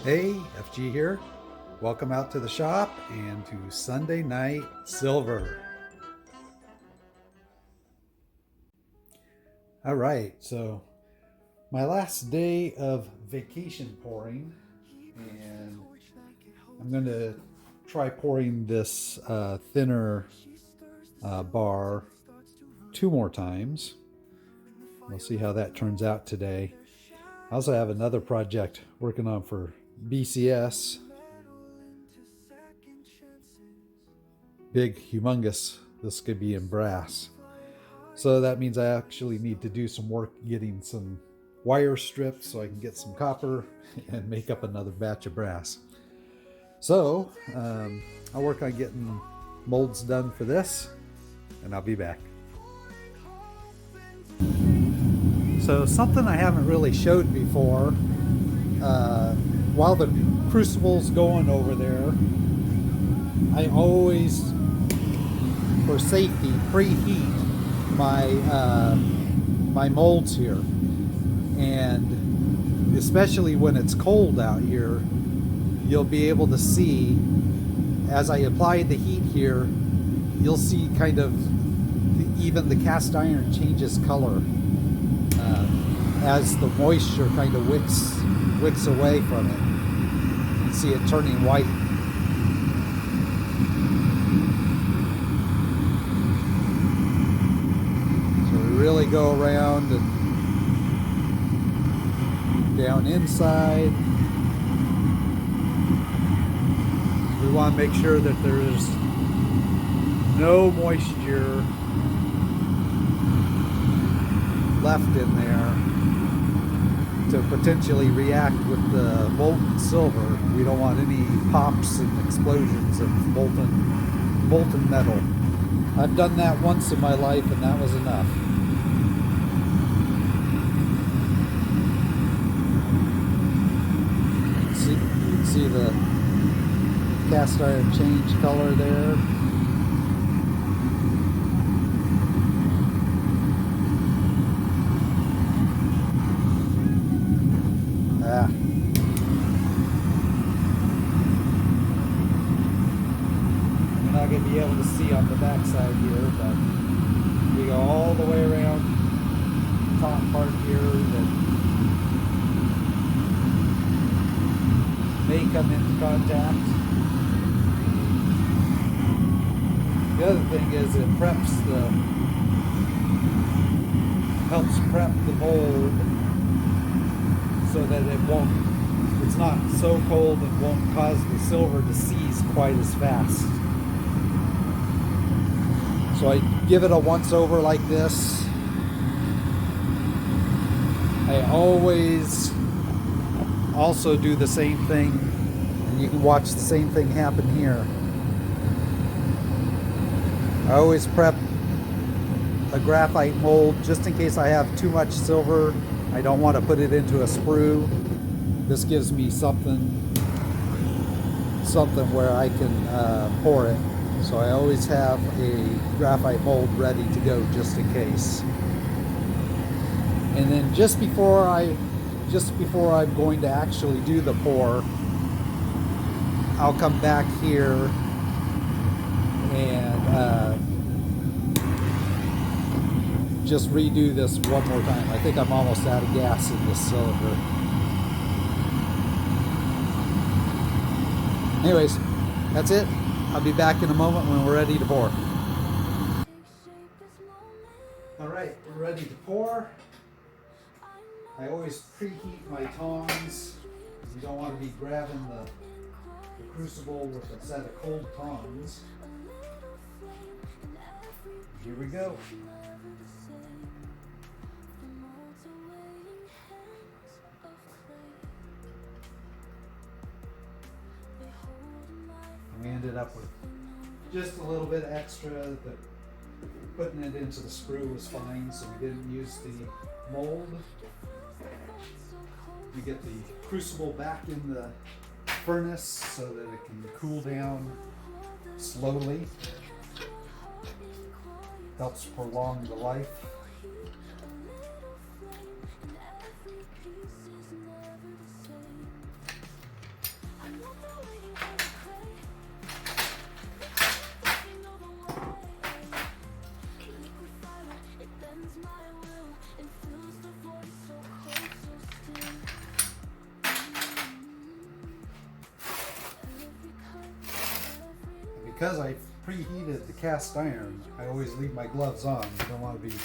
Hey, FG here. Welcome out to the shop and to Sunday Night Silver. All right, so my last day of vacation pouring, and I'm going to try pouring this thinner bar 2 more times. We'll see how that turns out today. I also have another project working on for BCS. Big, humongous. This could be in brass. So that means I actually need to do some work getting some wire stripped so I can get some copper and make up another batch of brass. So I'll work on getting molds done for this, and I'll be back. So something I haven't really showed before, while the crucible's going over there, I always, for safety, preheat my molds here. And especially when it's cold out here, you'll be able to see, as I apply the heat here, you'll see kind of even the cast iron changes color as the moisture kind of wicks away from it. You can see it turning white. So we really go around and down inside. We want to make sure that there's no moisture left in there to potentially react with the molten silver. We don't want any pops and explosions of molten metal. I've done that once in my life, and that was enough. You can see the cast iron change color there. You're not going to be able to see on the back side here, but we go all the way around the top part here that may come into contact. The other thing is it helps prep the mold so that it's not so cold it won't cause the silver to seize quite as fast. So I give it a once over like this. I always also do the same thing, and you can watch the same thing happen here. I always prep a graphite mold just in case I have too much silver. I don't want to put it into a sprue. This gives me something where I can pour it. So I always have a graphite mold ready to go just in case. And then just before I'm going to actually do the pour, I'll come back here and just redo this one more time. I think I'm almost out of gas in this cylinder. Anyways, that's it. I'll be back in a moment when we're ready to pour. All right, we're ready to pour. I always preheat my tongs. You don't want to be grabbing the crucible with a set of cold tongs. Here we go. We ended up with just a little bit extra. Putting it into the sprue was fine, so we didn't use the mold. We get the crucible back in the furnace so that it can cool down slowly. Helps prolong the life. Because I preheated the cast iron, I always leave my gloves on. I don't want to be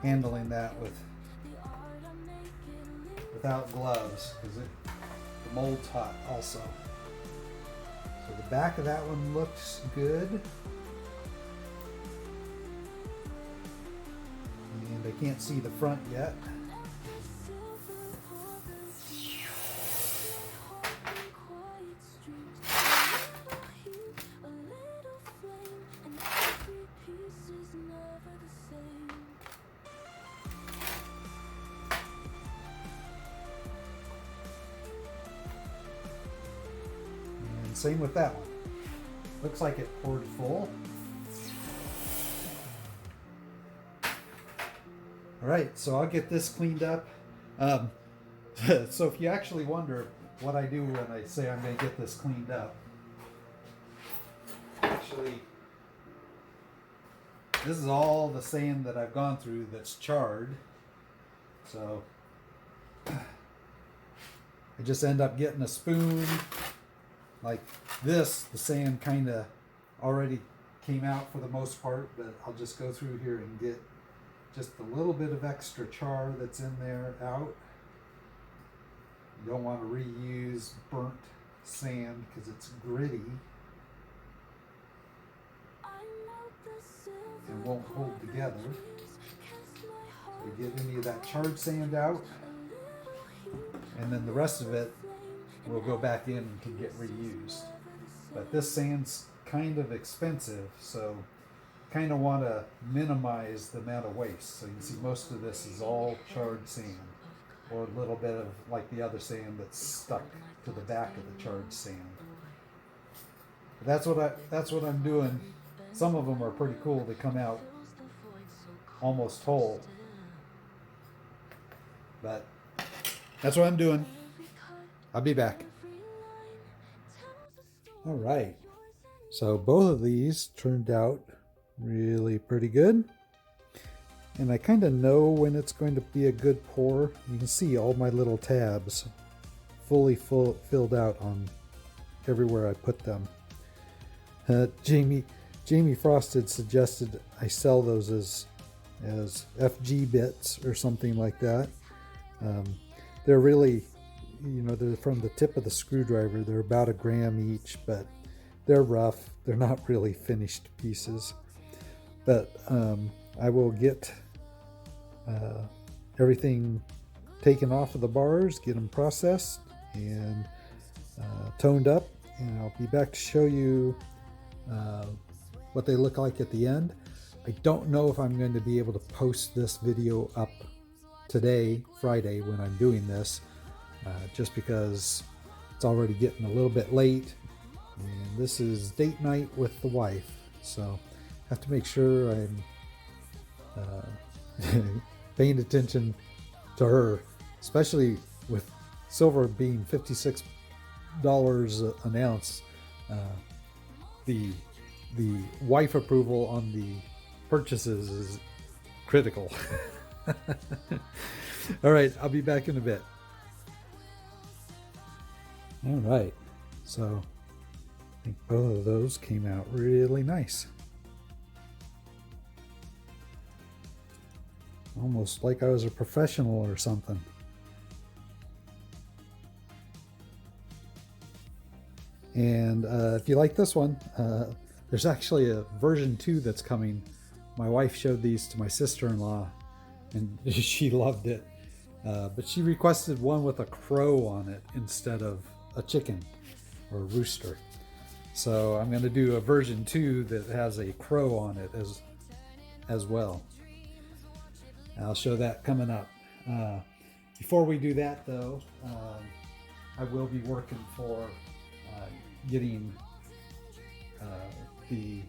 handling that without gloves because the mold's hot also. So the back of that one looks good. And I can't see the front yet. Same with that one. Looks like it poured full. All right, so I'll get this cleaned up. So if you actually wonder what I do when I say I'm going to get this cleaned up, actually, this is all the sand that I've gone through that's charred. So I just end up getting a spoon. Like this, the sand kind of already came out for the most part, but I'll just go through here and get just a little bit of extra char that's in there out. You don't want to reuse burnt sand because it's gritty and won't hold together. So you get any of that charred sand out, and then the rest of it will go back in and can get reused. But this sand's kind of expensive, so kind of want to minimize the amount of waste. So you can see most of this is all charred sand, or a little bit of like the other sand that's stuck to the back of the charred sand. But that's what I'm doing. Some of them are pretty cool. They come out almost whole. But that's what I'm doing. I'll be back. All right. So both of these turned out really pretty good. And I kind of know when it's going to be a good pour. You can see all my little tabs fully filled out on everywhere I put them. Jamie Frosted suggested I sell those as FG bits or something like that. They're really, they're from the tip of the screwdriver. They're about 1 gram each, but they're rough. They're not really finished pieces. But I will get everything taken off of the bars, get them processed and toned up, and I'll be back to show you what they look like at the end. I don't know if I'm going to be able to post this video up today, Friday, when I'm doing this, just because it's already getting a little bit late, and this is date night with the wife, so I have to make sure I'm paying attention to her, especially with silver being $56 an ounce. The wife approval on the purchases is critical. All right, I'll be back in a bit. All right, so I think both of those came out really nice. Almost like I was a professional or something. And if you like this one, there's actually a version 2 that's coming. My wife showed these to my sister-in-law and she loved it. But she requested one with a crow on it instead of a chicken or a rooster. So I'm going to do a version 2 that has a crow on it as well. I'll show that coming up. Before we do that though, I will be working for getting the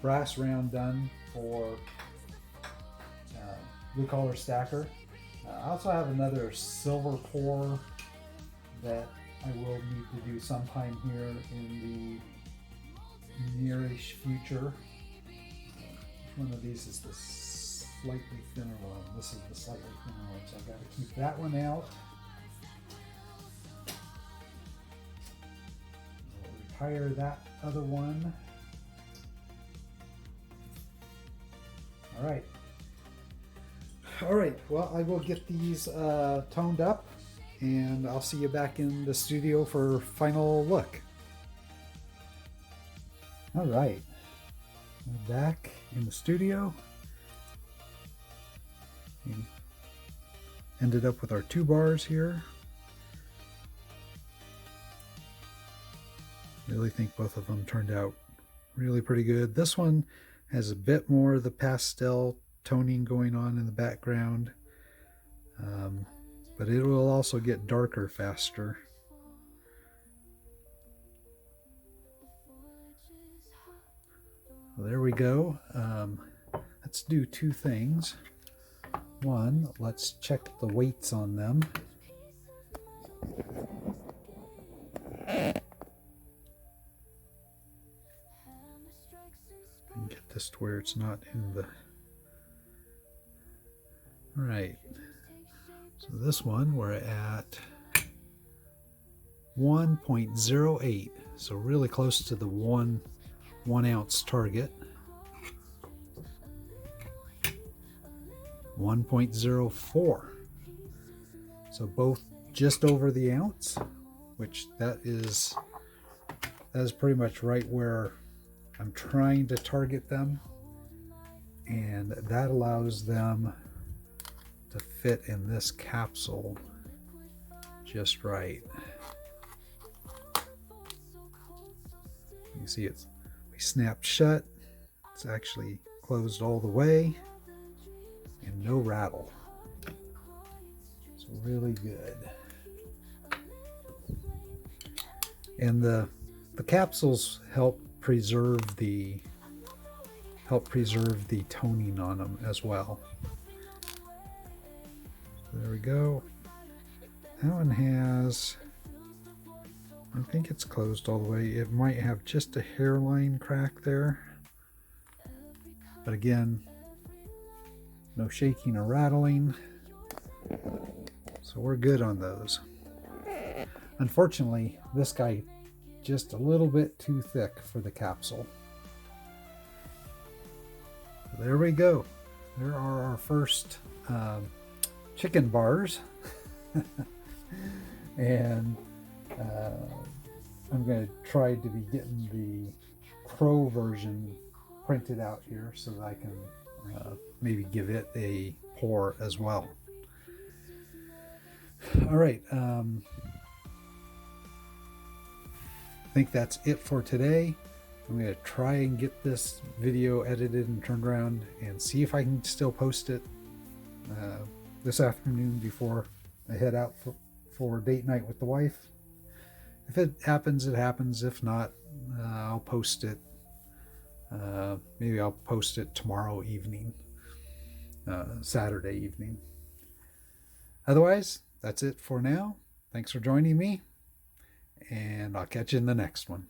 brass round done for blue collar stacker. I also have another silver pour that I will need to do sometime here in the nearish future. Which one of these is the slightly thinner one? This is the slightly thinner one, so I've got to keep that one out. I'll retire that other one. All right, well, I will get these toned up, and I'll see you back in the studio for a final look. All right, we're back in the studio. We ended up with our 2 bars here. Really think both of them turned out really pretty good. This one has a bit more of the pastel toning going on in the background, but it will also get darker faster. Well, there we go. Let's do 2 things. One, let's check the weights on them. And get this to where it's not in the... All right, so this one we're at 1.08, so really close to the 1 ounce target. 1.04, so both just over the ounce, which that is pretty much right where I'm trying to target them, and that allows them to fit in this capsule just right. You see we snapped shut. It's actually closed all the way and no rattle. It's really good. And the capsules help preserve the toning on them as well. There we go. That one has, I think it's closed all the way. It might have just a hairline crack there. But again, no shaking or rattling. So we're good on those. Unfortunately, this guy just a little bit too thick for the capsule. So there we go. There are our first chicken bars. And I'm going to try to be getting the crow version printed out here so that I can maybe give it a pour as well. All right, I think that's it for today. I'm going to try and get this video edited and turned around and see if I can still post it this afternoon before I head out for date night with the wife. If it happens, it happens. If not, I'll post it. Maybe I'll post it tomorrow evening, Saturday evening. Otherwise, that's it for now. Thanks for joining me, and I'll catch you in the next one.